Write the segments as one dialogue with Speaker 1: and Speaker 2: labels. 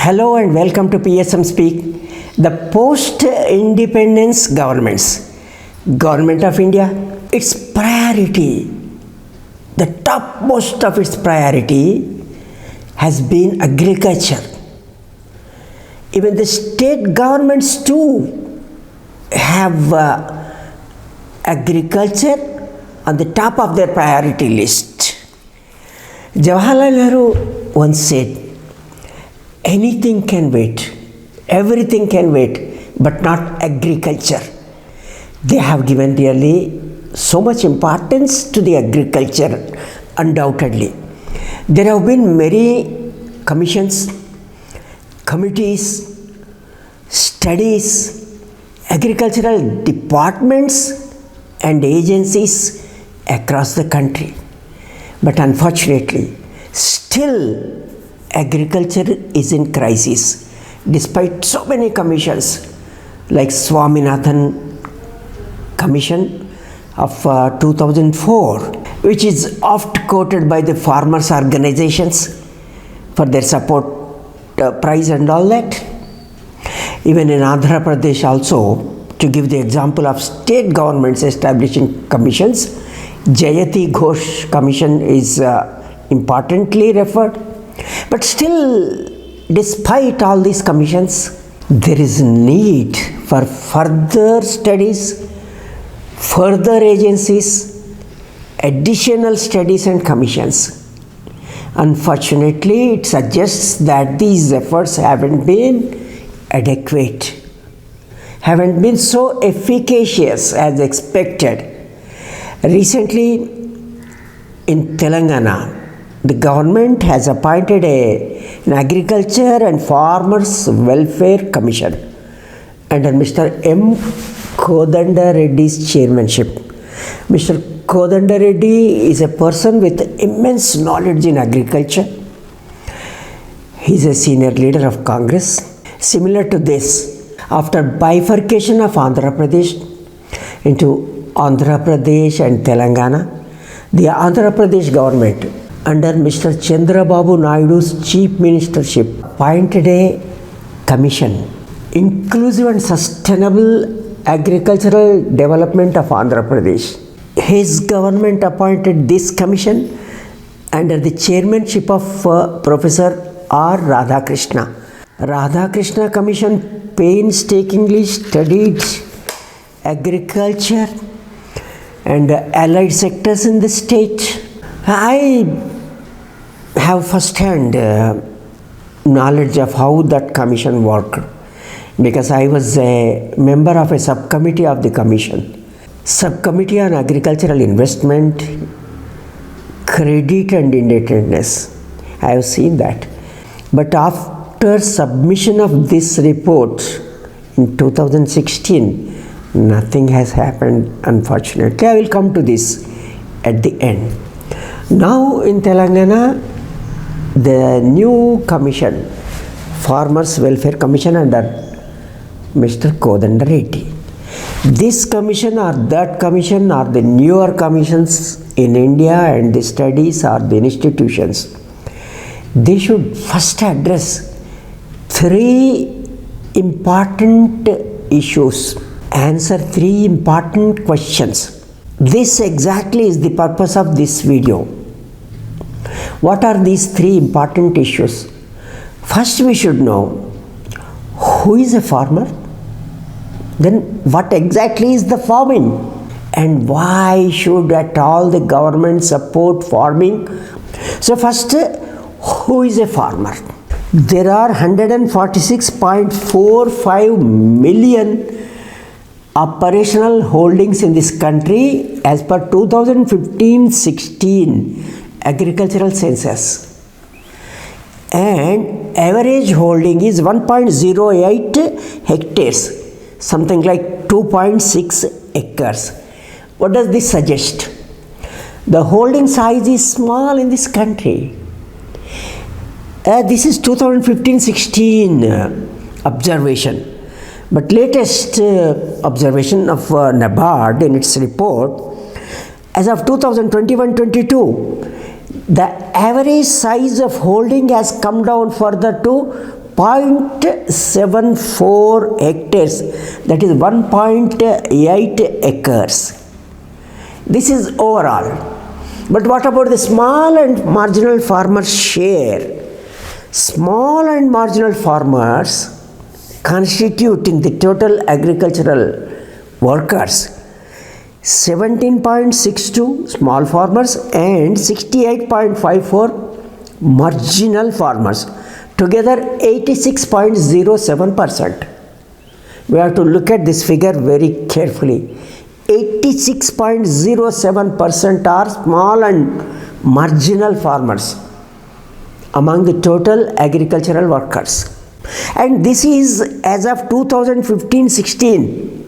Speaker 1: Hello and welcome to PSM Speak. The post-independence government of India, its priority, the topmost of its priority has been agriculture. Even the state governments too have agriculture on the top of their priority list. Jawaharlal Nehru once said, anything can wait, everything can wait, but not agriculture. They have given really so much importance to the agriculture, undoubtedly. There have been many commissions, committees, studies, agricultural departments and agencies across the country. But unfortunately, still agriculture is in crisis despite so many commissions like Swaminathan Commission of 2004, which is oft quoted by the farmers organizations for their support price and all that. Even in Andhra Pradesh also, to give the example of state governments establishing commissions, Jayati Ghosh Commission is importantly referred. But still, despite all these commissions, there is need for further studies, further agencies, additional studies and commissions. Unfortunately, it suggests that these efforts haven't been adequate, haven't been so efficacious as expected. Recently, in Telangana, the government has appointed an Agriculture and Farmers Welfare Commission under Mr. M. Kodanda Reddy's chairmanship. Mr. Kodanda Reddy is a person with immense knowledge in agriculture. He is a senior leader of Congress. Similar to this, after bifurcation of Andhra Pradesh into Andhra Pradesh and Telangana, the Andhra Pradesh government under Mr. Chandrababu Naidu's chief ministership appointed a commission, Inclusive and Sustainable Agricultural Development of Andhra Pradesh. His government appointed this commission under the chairmanship of Professor R. Radhakrishna. Radhakrishna Commission painstakingly studied agriculture and allied sectors in the state. I have first-hand knowledge of how that commission worked because I was a member of a subcommittee of the commission. Subcommittee on Agricultural Investment, Credit and Indebtedness. I have seen that. But after submission of this report in 2016, nothing has happened, unfortunately. I will come to this at the end. Now in Telangana, the new commission, Farmers Welfare Commission under Mr. Kodanda Reddy. This commission or that commission are the newer commissions in India and the studies are the institutions. They should first address three important issues, answer three important questions. This exactly is the purpose of this video. What are these three important issues? First, we should know who is a farmer, then what exactly is the farming, and why should at all the government support farming. So first, who is a farmer? There are 146.45 million operational holdings in this country as per 2015-16 agricultural census, and average holding is 1.08 hectares, something like 2.6 acres. What does this suggest? The holding size is small in this country. This is 2015-16 observation. But latest observation of NABARD in its report, as of 2021-22, the average size of holding has come down further to 0.74 hectares, that is 1.8 acres. This is overall. But what about the small and marginal farmers' share? Small and marginal farmers constituting the total agricultural workers, 17.62 small farmers and 68.54 marginal farmers, together 86.07%. We have to look at this figure very carefully. 86.07% are small and marginal farmers among the total agricultural workers. And this is as of 2015-16.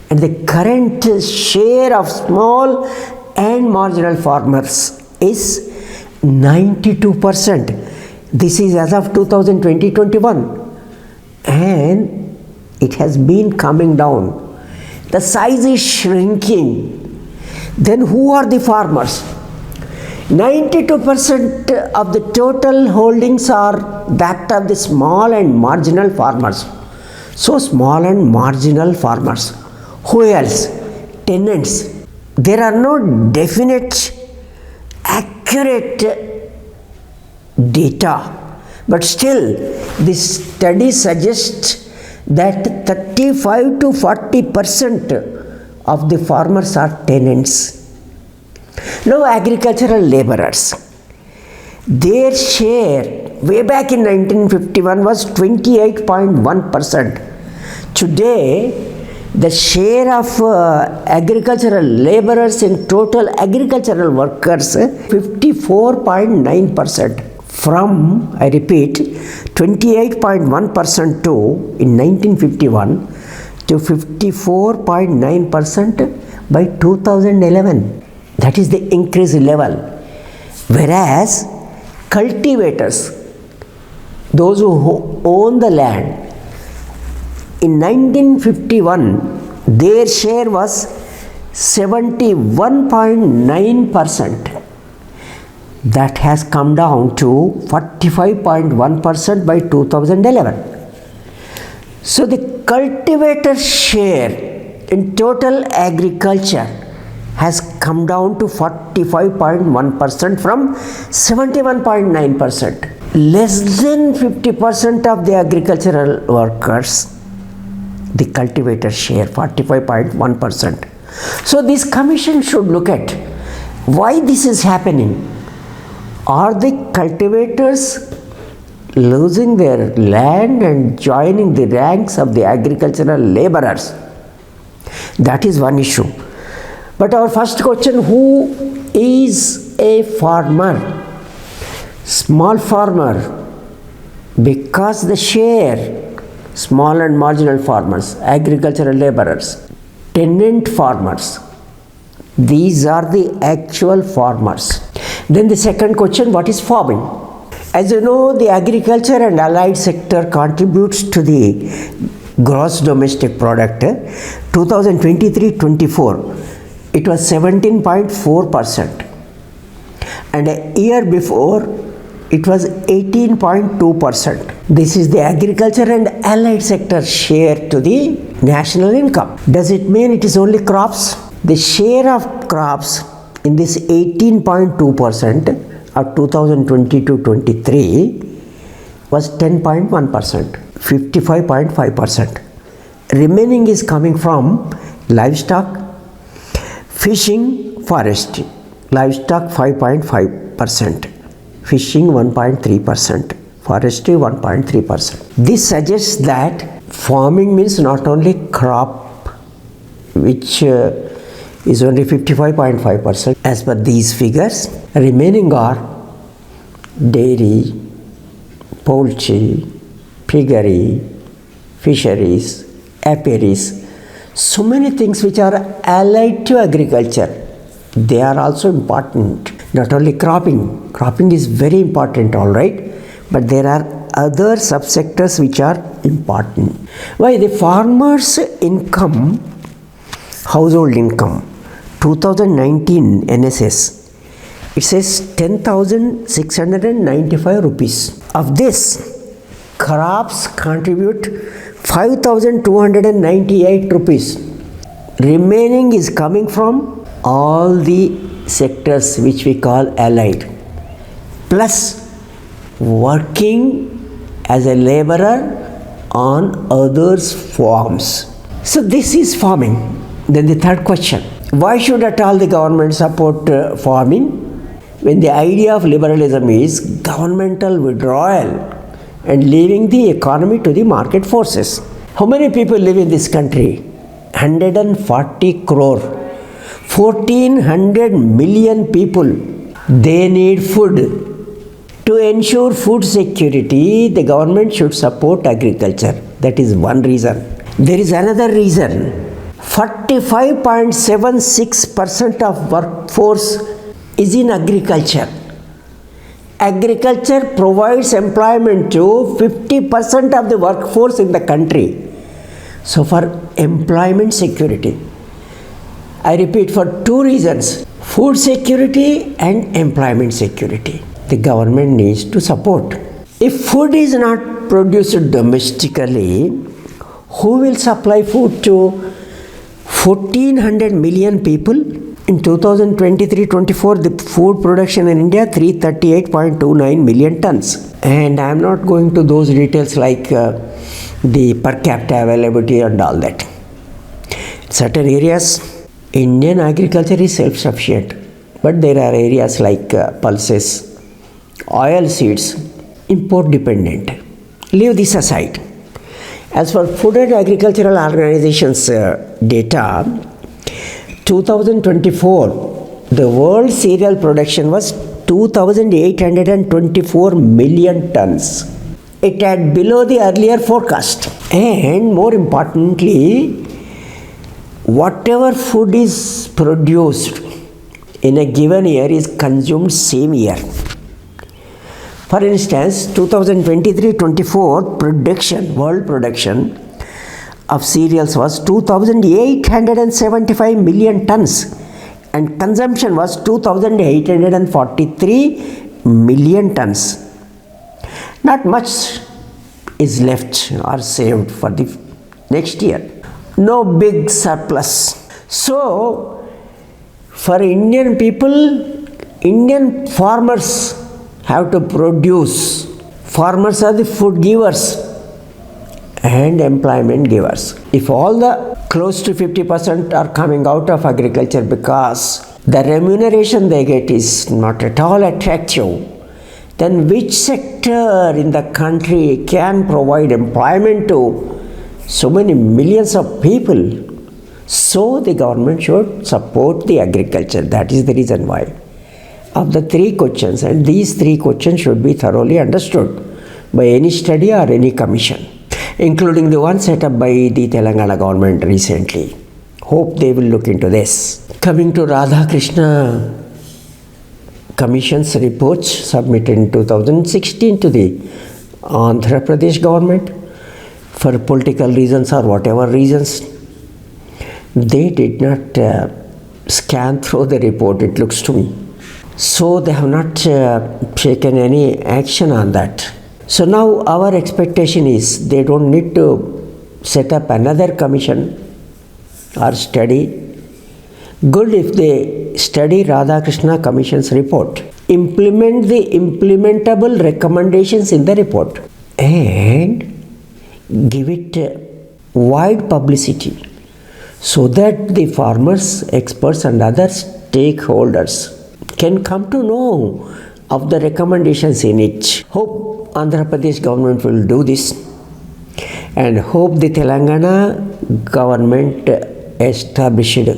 Speaker 1: And the current share of small and marginal farmers is 92%. This is as of 2020-21. And it has been coming down. The size is shrinking. Then who are the farmers? 92% of the total holdings are that of the small and marginal farmers. So small and marginal farmers. Who else? Tenants. There are no definite, accurate data, but still this study suggests that 35 to 40% of the farmers are tenants. Now agricultural laborers, their share way back in 1951 was 28.1%. Today the share of agricultural laborers in total agricultural workers 54.9%. From, I repeat, 28.1% to in 1951 to 54.9% by 2011. That is the increase level. Whereas cultivators, those who own the land, in 1951 their share was 71.9%. That has come down to 45.1% by 2011. So the cultivator share in total agriculture has come down to 45.1% from 71.9%. Less than 50% of the agricultural workers, the cultivator share 45.1%. So this commission should look at why this is happening. Are the cultivators losing their land and joining the ranks of the agricultural laborers? That is one issue. But our first question, who is a farmer? Small farmer, because the share, small and marginal farmers, agricultural laborers, tenant farmers, these are the actual farmers. Then the second question, what is farming? As you know, the agriculture and allied sector contributes to the gross domestic product. 2023-24, it was 17.4%. And a year before, it was 18.2%. This is the agriculture and allied sector share to the national income. Does it mean it is only crops? The share of crops in this 18.2% of 2022-23 was 10.1%, 55.5%. Remaining is coming from livestock, fishing, forestry. Livestock 5.5%, fishing 1.3%, forestry 1.3%. This suggests that farming means not only crop, which is only 55.5% as per these figures. Remaining are dairy, poultry, piggery, fisheries, apiaries, so many things which are allied to agriculture. They are also important. Not only cropping. Cropping is very important, all right, but there are other subsectors which are important. Why? The farmer's income, household income, 2019 NSS, it says 10,695 rupees. Of this, Crops contribute 5,298 rupees. Remaining is coming from all the sectors which we call allied, plus working as a laborer on others' farms. So this is farming. Then the third question, why should at all the government support farming when the idea of liberalism is governmental withdrawal and leaving the economy to the market forces? How many people live in this country? 140 crore. 1400 million people. They need food. To ensure food security, the government should support agriculture. That is one reason. There is another reason. 45.76% of workforce is in agriculture. Agriculture provides employment to 50% of the workforce in the country. So for employment security, I repeat, for two reasons, food security and employment security, the government needs to support. If food is not produced domestically, who will supply food to 1400 million people? In 2023-24, the food production in India 338.29 million tons. And I am not going to those details like the per capita availability and all that. In certain areas, Indian agriculture is self-sufficient, but there are areas like pulses, oil seeds, import dependent. Leave this aside. As for Food and Agricultural Organization's data, 2024, the world cereal production was 2,824 million tons. It had below the earlier forecast. And more importantly, whatever food is produced in a given year is consumed same year. For instance, 2023-24 production, world production of cereals was 2,875 million tons and consumption was 2,843 million tons. Not much is left or saved for the next year. No big surplus. So, for Indian people, Indian farmers have to produce. Farmers are the food givers and employment givers. If all the close to 50% are coming out of agriculture because the remuneration they get is not at all attractive, then which sector in the country can provide employment to so many millions of people? So the government should support the agriculture. That is the reason why. Of the three questions, and these three questions should be thoroughly understood by any study or any commission, including the one set up by the Telangana government recently. Hope they will look into this. Coming to Radhakrishna Commission's reports submitted in 2016 to the Andhra Pradesh government, for political reasons or whatever reasons, they did not scan through the report, it looks to me. So they have not taken any action on that. So now our expectation is they don't need to set up another commission or study. Good if they study Radhakrishna Commission's report, implement the implementable recommendations in the report and give it wide publicity so that the farmers, experts and other stakeholders can come to know of the recommendations in it. Hope Andhra Pradesh government will do this and hope the Telangana government established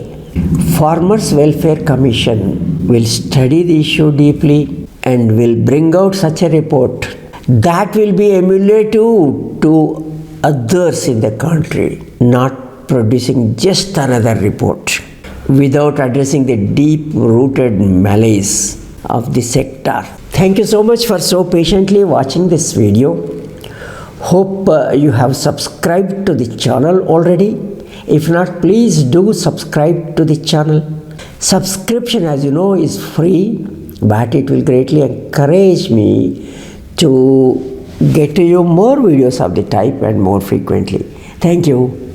Speaker 1: Farmers Welfare Commission will study the issue deeply and will bring out such a report that will be emulative to others in the country, not producing just another report without addressing the deep-rooted malaise of the sector. Thank you so much for so patiently watching this video. Hope you have subscribed to the channel already. If not, please do subscribe to the channel. Subscription, as you know, is free, but it will greatly encourage me to get to you more videos of the type and more frequently. Thank you.